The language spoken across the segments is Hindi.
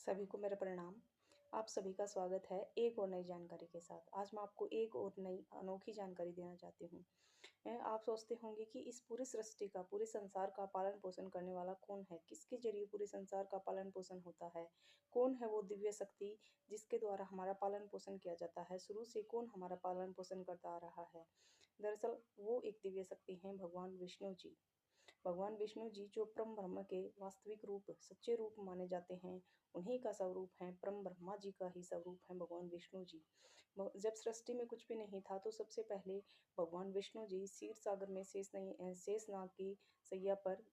सभी को मेरा प्रणाम। आप सभी का स्वागत है एक और नई जानकारी के साथ। आज मैं आपको एक और नई अनोखी जानकारी देना चाहती हूँ। आप सोचते होंगे कि इस पूरी सृष्टि का, पूरे संसार का पालन-पोषण करने वाला कौन है? किसके ज़रिए पूरे संसार का पालन-पोषण होता है? कौन है वो दिव्य शक्ति जिसके द्वारा हमारा पालन-पोषण किया जाता है? शुरू से कौन हमारा पालन-पोषण करता आ रहा है? दरअसल वो एक दिव्य शक्ति हैं भगवान विष्णु जी। भगवान विष्णु जी जो परम ब्रह्म के वास्तविक रूप, सच्चे रूप माने जाते हैं, उन्हीं का स्वरूप है, परम ब्रह्मा जी का ही स्वरूप है भगवान विष्णु जी। जब सृष्टि में कुछ भी नहीं था तो सबसे पहले भगवान विष्णु जी क्षीर सागर में शेषनाग की शैया पर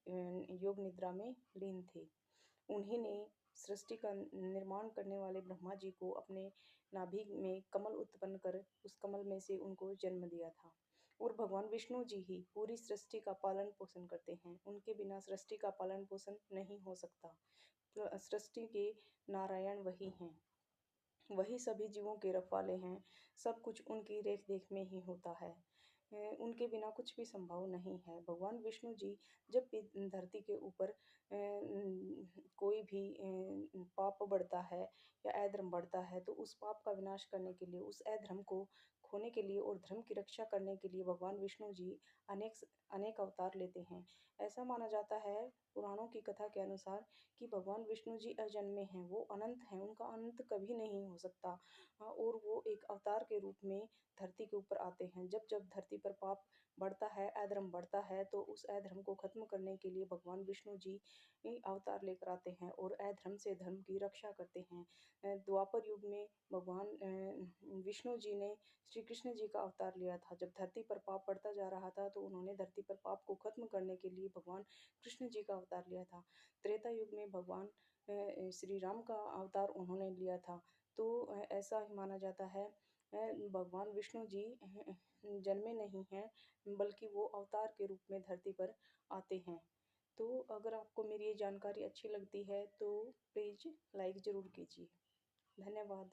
योग निद्रा में लीन थे। उन्हीं ने सृष्टि का निर्माण करने वाले ब्रह्मा जी को अपने नाभि में कमल उत्पन्न कर उस कमल में से उनको जन्म दिया था। और भगवान विष्णु जी ही पूरी सृष्टि का पालन पोषण करते हैं। उनके बिना सृष्टि का पालन पोषण नहीं हो सकता। तो सृष्टि के नारायण वही हैं। वही सभी जीवों के रखवाले हैं, सब कुछ उनकी रेख-देख में ही होता है। उनके बिना कुछ भी संभव नहीं है। भगवान विष्णु जी जब भी धरती के ऊपर कोई भी पाप बढ़ता है या अधर्म बढ़ता है, तो उस पाप का विनाश करने के लिए, उस अधर्म को खोने के लिए और धर्म की रक्षा करने के लिए भगवान विष्णु जी अनेक अवतार लेते हैं। ऐसा माना जाता है, पुराणों की कथा के अनुसार कि भगवान विष्णु जी अजन्मे हैं, वो अनंत हैं, उनका अंत कभी नहीं हो सकता। और वो एक अवतार के रूप में धरती के ऊपर आते हैं। जब-जब धरती पर पाप बढ़ता है, अधर्म बढ़ता है, तो उस अधर्म को खत्म करने के लिए भगवान विष्णु जी अवतार लेकर आते हैं और अधर्म से धर्म की रक्षा करते हैं। द्वापर युग में भगवान विष्णु जी ने श्री कृष्ण जी का अवतार लिया था। जब धरती पर पाप बढ़ता जा रहा था, तो उन्होंने धरती पर पाप को खत्म करने के लिए भगवान कृष्ण जी का अवतार लिया था। त्रेता युग में भगवान श्री राम का अवतार उन्होंने लिया था। तो ऐसा ही माना जाता है भगवान विष्णु जी जन्मे नहीं हैं, बल्कि वो अवतार के रूप में धरती पर आते हैं। तो अगर आपको मेरी ये जानकारी अच्छी लगती है, तो प्लीज़ लाइक ज़रूर कीजिए। धन्यवाद।